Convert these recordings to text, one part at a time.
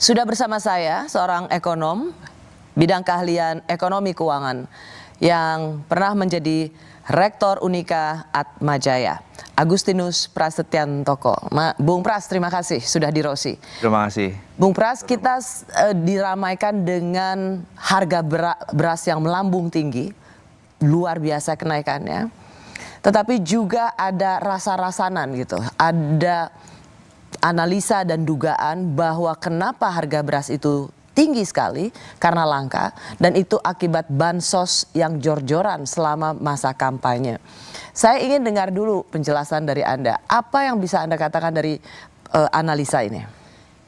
Sudah bersama saya seorang ekonom, bidang keahlian ekonomi keuangan yang pernah menjadi Rektor Unika Atmajaya, Agustinus Prasetyantoko. Bung Pras, terima kasih sudah di Rosi. Terima kasih. Bung Pras, kita diramaikan dengan harga beras yang melambung tinggi, luar biasa kenaikannya. Tetapi juga ada rasa-rasanan gitu, ada analisa dan dugaan bahwa kenapa harga beras itu tinggi sekali karena langka, dan itu akibat bansos yang jor-joran selama masa kampanye. Saya ingin dengar dulu penjelasan dari Anda. Apa yang bisa Anda katakan dari analisa ini?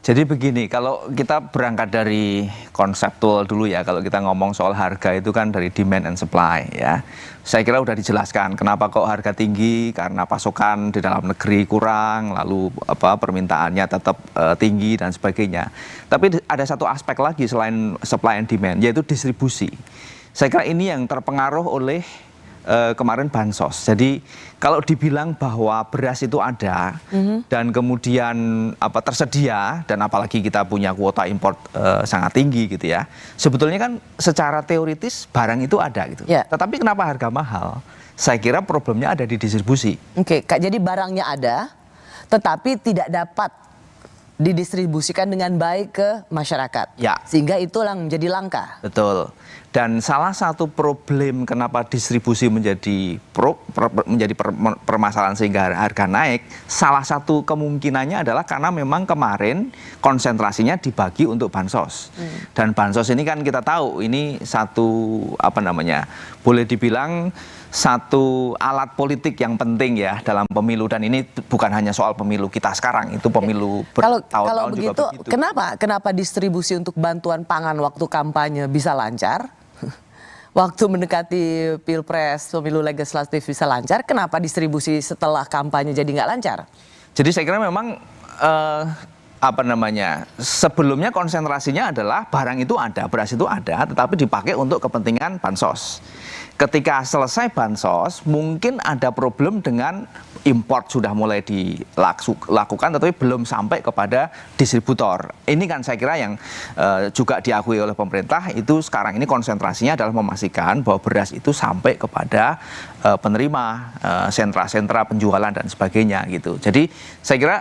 Jadi begini, kalau kita berangkat dari konseptual dulu ya, kalau kita ngomong soal harga itu kan dari demand and supply ya. Saya kira udah dijelaskan kenapa kok harga tinggi, karena pasokan di dalam negeri kurang, lalu permintaannya tetap tinggi dan sebagainya. Tapi ada satu aspek lagi selain supply and demand, yaitu distribusi. Saya kira ini yang terpengaruh oleh kemarin bansos. Jadi kalau dibilang bahwa beras itu ada dan kemudian tersedia, dan apalagi kita punya kuota impor sangat tinggi gitu ya, sebetulnya kan secara teoritis barang itu ada gitu. Tetapi kenapa harga mahal? Saya kira problemnya ada di distribusi. Oke, jadi barangnya ada tetapi tidak dapat didistribusikan dengan baik ke masyarakat, sehingga itu yang menjadi langka. Betul. Dan salah satu problem kenapa distribusi menjadi permasalahan sehingga harga naik, salah satu kemungkinannya adalah karena memang kemarin konsentrasinya dibagi untuk bansos. Dan bansos ini kan kita tahu ini satu boleh dibilang satu alat politik yang penting ya dalam pemilu, dan ini bukan hanya soal pemilu kita sekarang, itu pemilu bertahun-tahun juga begitu. Kenapa distribusi untuk bantuan pangan waktu kampanye bisa lancar? Waktu mendekati pilpres, pemilu legislatif bisa lancar, kenapa distribusi setelah kampanye jadi nggak lancar? Jadi saya kira memang sebelumnya konsentrasinya adalah barang itu ada, beras itu ada, tetapi dipakai untuk kepentingan bansos. Ketika selesai bansos, mungkin ada problem dengan import sudah mulai dilakukan, tetapi belum sampai kepada distributor. Ini kan saya kira yang juga diakui oleh pemerintah, itu sekarang ini konsentrasinya adalah memastikan bahwa beras itu sampai kepada penerima, sentra-sentra penjualan dan sebagainya gitu. Jadi saya kira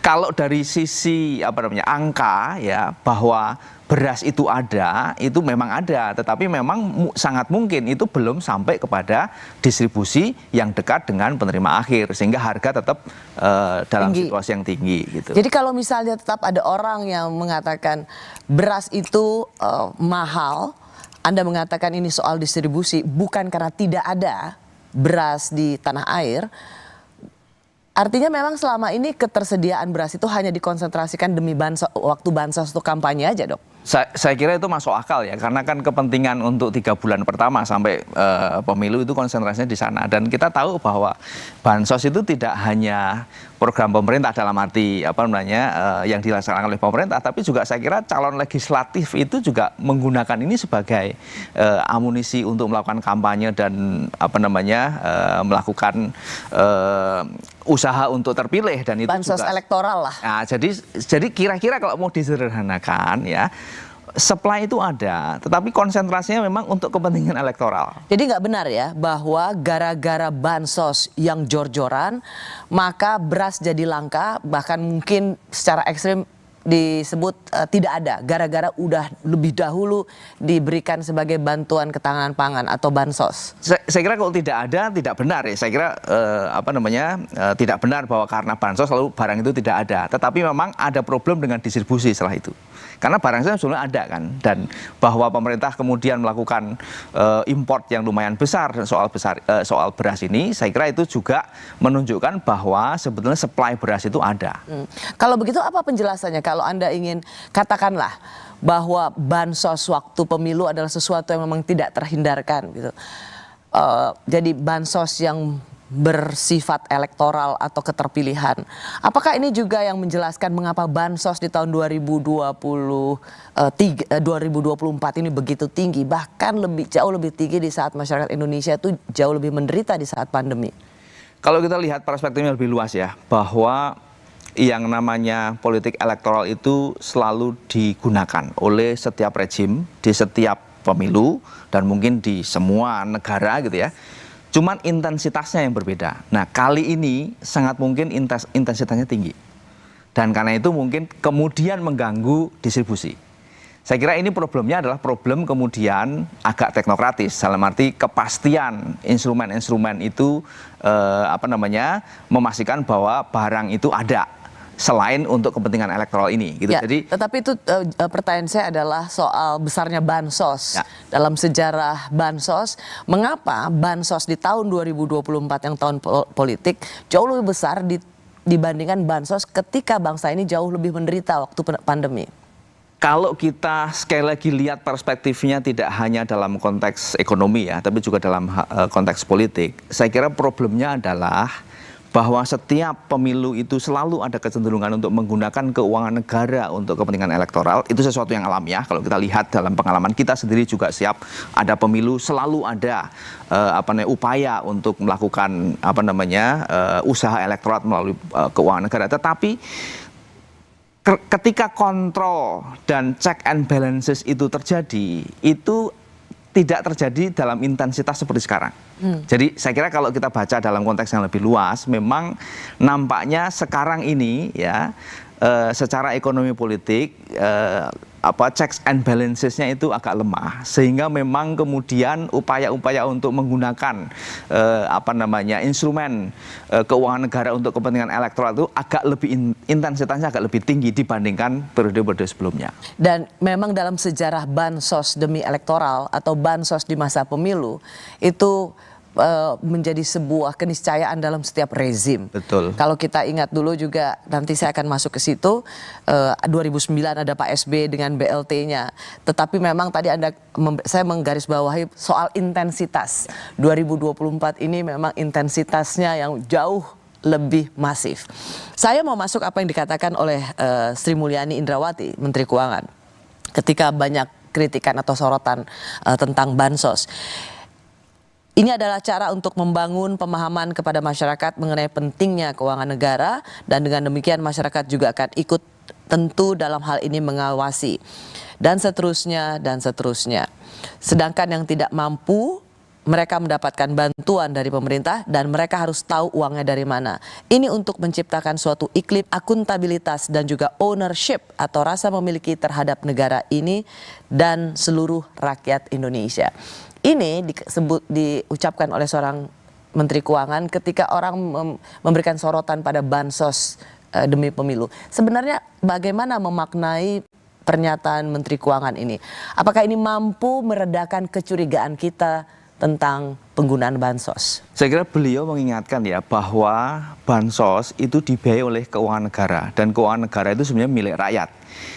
kalau dari sisi angka ya, bahwa beras itu ada, itu memang ada, tetapi memang sangat mungkin itu belum sampai kepada distribusi yang dekat dengan penerima akhir, sehingga harga tetap dalam situasi yang tinggi gitu. Jadi kalau misalnya tetap ada orang yang mengatakan beras itu mahal, Anda mengatakan ini soal distribusi, bukan karena tidak ada beras di tanah air. Artinya memang selama ini ketersediaan beras itu hanya dikonsentrasikan demi waktu bansos untuk kampanye aja, Dok? Saya kira itu masuk akal ya, karena kan kepentingan untuk 3 bulan pertama sampai pemilu itu konsentrasinya di sana. Dan kita tahu bahwa bansos itu tidak hanya program pemerintah dalam arti yang dilaksanakan oleh pemerintah, tapi juga saya kira calon legislatif itu juga menggunakan ini sebagai amunisi untuk melakukan kampanye dan melakukan usaha untuk terpilih, dan itu bansos juga elektoral lah. Nah, jadi kira-kira kalau mau disederhanakan ya, supply itu ada, tetapi konsentrasinya memang untuk kepentingan elektoral. Jadi nggak benar ya bahwa gara-gara bansos yang jor-joran maka beras jadi langka, bahkan mungkin secara ekstrim disebut tidak ada, gara-gara udah lebih dahulu diberikan sebagai bantuan ketahanan pangan atau bansos. Saya kira kalau tidak ada, tidak benar ya. Saya kira tidak benar bahwa karena bansos lalu barang itu tidak ada. Tetapi memang ada problem dengan distribusi setelah itu. Karena barangnya sebetulnya ada kan, dan bahwa pemerintah kemudian melakukan import yang lumayan besar soal beras ini, saya kira itu juga menunjukkan bahwa sebetulnya supply beras itu ada. Kalau begitu apa penjelasannya kalau Anda ingin katakanlah bahwa bansos waktu pemilu adalah sesuatu yang memang tidak terhindarkan gitu. Jadi bansos yang bersifat elektoral atau keterpilihan. Apakah ini juga yang menjelaskan mengapa bansos di tahun 2024 ini begitu tinggi, bahkan jauh lebih tinggi di saat masyarakat Indonesia itu jauh lebih menderita di saat pandemi? Kalau kita lihat perspektifnya lebih luas ya, bahwa yang namanya politik elektoral itu selalu digunakan oleh setiap rejim di setiap pemilu dan mungkin di semua negara gitu ya. Cuman intensitasnya yang berbeda. Nah, kali ini sangat mungkin intensitasnya tinggi. Dan karena itu mungkin kemudian mengganggu distribusi. Saya kira ini problemnya adalah problem kemudian agak teknokratis, dalam arti kepastian instrumen-instrumen itu memastikan bahwa barang itu ada selain untuk kepentingan elektoral ini gitu. Ya, Jadi tetapi itu pertanyaan saya adalah soal besarnya bansos. Ya. Dalam sejarah bansos, mengapa bansos di tahun 2024 yang tahun politik jauh lebih besar dibandingkan bansos ketika bangsa ini jauh lebih menderita waktu pandemi? kalau kita sekali lagi lihat perspektifnya tidak hanya dalam konteks ekonomi ya, tapi juga dalam konteks politik, saya kira problemnya adalah bahwa setiap pemilu itu selalu ada kecenderungan untuk menggunakan keuangan negara untuk kepentingan elektoral. Itu sesuatu yang alamiah. Kalau kita lihat dalam pengalaman kita sendiri juga siap ada pemilu, selalu ada upaya untuk melakukan usaha elektoral melalui keuangan negara. Tetapi ketika kontrol dan check and balances itu terjadi, itu tidak terjadi dalam intensitas seperti sekarang. Jadi saya kira kalau kita baca dalam konteks yang lebih luas, memang nampaknya sekarang ini ya secara ekonomi politik checks and balancesnya itu agak lemah, sehingga memang kemudian upaya-upaya untuk menggunakan instrumen keuangan negara untuk kepentingan elektoral itu agak lebih intensitasnya agak lebih tinggi dibandingkan periode-periode sebelumnya. Dan memang dalam sejarah bansos demi elektoral atau bansos di masa pemilu itu menjadi sebuah keniscayaan dalam setiap rezim. Betul. Kalau kita ingat dulu juga, nanti saya akan masuk ke situ, 2009 ada Pak SB dengan BLT-nya. Tetapi memang tadi saya menggarisbawahi soal intensitas. 2024 ini memang intensitasnya yang jauh lebih masif. Saya mau masuk apa yang dikatakan oleh Sri Mulyani Indrawati, Menteri Keuangan, ketika banyak kritikan atau sorotan tentang bansos. Ini adalah cara untuk membangun pemahaman kepada masyarakat mengenai pentingnya keuangan negara, dan dengan demikian masyarakat juga akan ikut tentu dalam hal ini mengawasi dan seterusnya dan seterusnya. Sedangkan yang tidak mampu, mereka mendapatkan bantuan dari pemerintah dan mereka harus tahu uangnya dari mana. Ini untuk menciptakan suatu iklim akuntabilitas dan juga ownership atau rasa memiliki terhadap negara ini dan seluruh rakyat Indonesia. Ini diucapkan oleh seorang Menteri Keuangan ketika orang memberikan sorotan pada bansos demi pemilu. Sebenarnya bagaimana memaknai pernyataan Menteri Keuangan ini? Apakah ini mampu meredakan kecurigaan kita tentang penggunaan bansos? Saya kira beliau mengingatkan ya bahwa bansos itu dibiayai oleh keuangan negara, dan keuangan negara itu sebenarnya milik rakyat.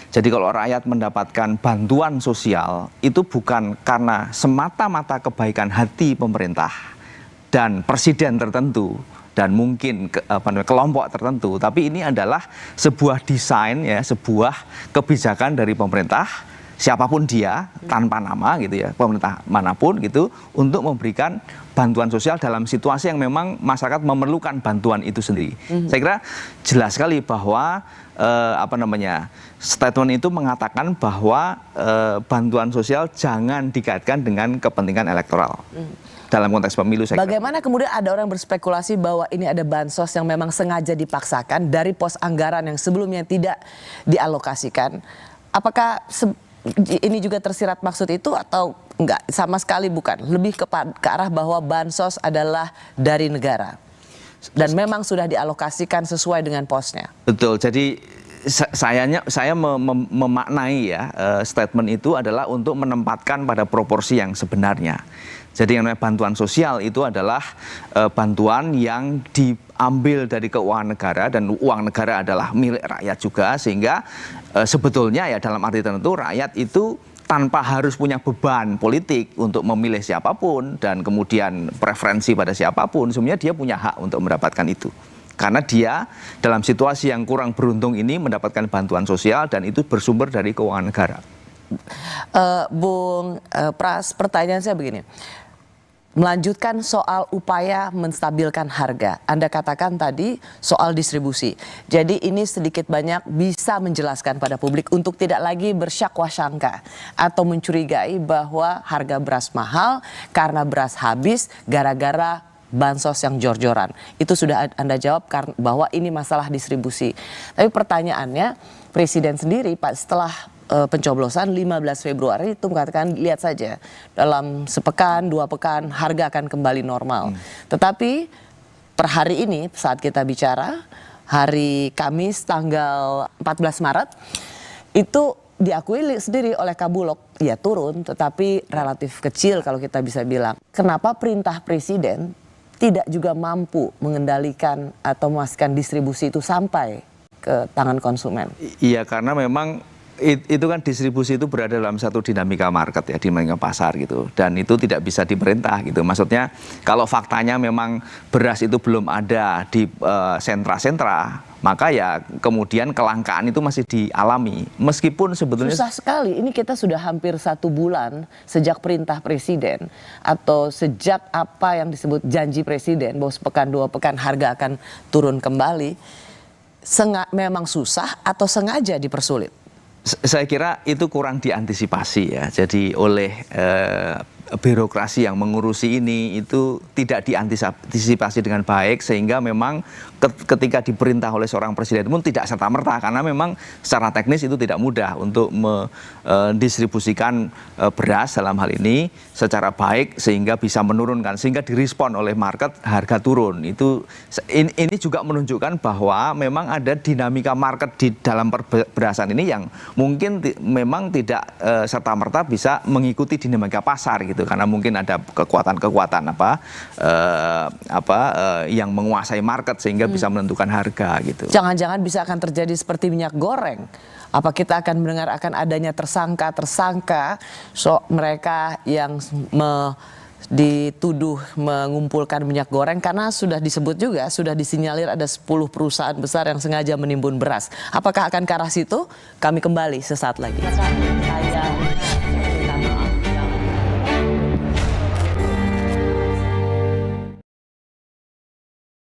Jadi kalau rakyat mendapatkan bantuan sosial itu bukan karena semata-mata kebaikan hati pemerintah dan presiden tertentu dan mungkin kelompok tertentu, tapi ini adalah sebuah desain ya, sebuah kebijakan dari pemerintah, siapapun dia, tanpa nama gitu ya, pemerintah manapun gitu, untuk memberikan bantuan sosial dalam situasi yang memang masyarakat memerlukan bantuan itu sendiri. Saya kira jelas sekali bahwa statement itu mengatakan bahwa bantuan sosial jangan dikaitkan dengan kepentingan elektoral. Dalam konteks pemilu saya kira. Bagaimana kemudian ada orang berspekulasi bahwa ini ada bansos yang memang sengaja dipaksakan dari pos anggaran yang sebelumnya tidak dialokasikan. Apakah ini juga tersirat maksud itu atau enggak? Sama sekali bukan. Lebih ke arah bahwa bansos adalah dari negara dan memang sudah dialokasikan sesuai dengan posnya. Betul. Jadi saya memaknai ya statement itu adalah untuk menempatkan pada proporsi yang sebenarnya. Jadi yang namanya bantuan sosial itu adalah bantuan yang diambil dari keuangan negara, dan uang negara adalah milik rakyat juga, sehingga sebetulnya ya dalam arti tertentu rakyat itu tanpa harus punya beban politik untuk memilih siapapun dan kemudian preferensi pada siapapun, sebenarnya dia punya hak untuk mendapatkan itu. Karena dia dalam situasi yang kurang beruntung ini mendapatkan bantuan sosial dan itu bersumber dari keuangan negara. Bung Pras, pertanyaan saya begini. melanjutkan soal upaya menstabilkan harga. Anda katakan tadi soal distribusi. Jadi ini sedikit banyak bisa menjelaskan pada publik untuk tidak lagi bersyakwa sangka atau mencurigai bahwa harga beras mahal karena beras habis gara-gara bansos yang jor-joran. Itu sudah Anda jawab bahwa ini masalah distribusi. Tapi pertanyaannya, Presiden sendiri Pak setelah pencoblosan 15 Februari itu mengatakan lihat saja dalam sepekan, 2 pekan harga akan kembali normal. Tetapi per hari ini saat kita bicara hari Kamis tanggal 14 Maret itu diakui sendiri oleh Kabulok ya turun tetapi relatif kecil kalau kita bisa bilang. Kenapa perintah Presiden tidak juga mampu mengendalikan atau memastikan distribusi itu sampai ke tangan konsumen? Iya, karena memang itu kan distribusi itu berada dalam satu dinamika market ya, dinamika pasar gitu, dan itu tidak bisa diperintah gitu. Maksudnya kalau faktanya memang beras itu belum ada di sentra-sentra, maka ya kemudian kelangkaan itu masih dialami. Meskipun sebetulnya susah sekali. Ini kita sudah hampir 1 bulan sejak perintah Presiden atau sejak apa yang disebut janji Presiden bahwa sepekan 2 pekan harga akan turun kembali. Memang susah atau sengaja dipersulit? Saya kira itu kurang diantisipasi ya. Jadi oleh birokrasi yang mengurusi ini itu tidak diantisipasi dengan baik sehingga memang ketika diperintah oleh seorang presiden pun tidak serta-merta karena memang secara teknis itu tidak mudah untuk mendistribusikan beras dalam hal ini secara baik sehingga bisa menurunkan sehingga direspon oleh market harga turun. Ini juga menunjukkan bahwa memang ada dinamika market di dalam perberasan ini yang mungkin memang tidak serta-merta bisa mengikuti dinamika pasar gitu karena mungkin ada kekuatan-kekuatan yang menguasai market sehingga bisa menentukan harga gitu. Jangan-jangan bisa akan terjadi seperti minyak goreng. Apa kita akan mendengar akan adanya tersangka mereka yang dituduh mengumpulkan minyak goreng karena sudah disebut juga sudah disinyalir ada 10 perusahaan besar yang sengaja menimbun beras. Apakah akan ke arah situ? Kami kembali sesaat lagi.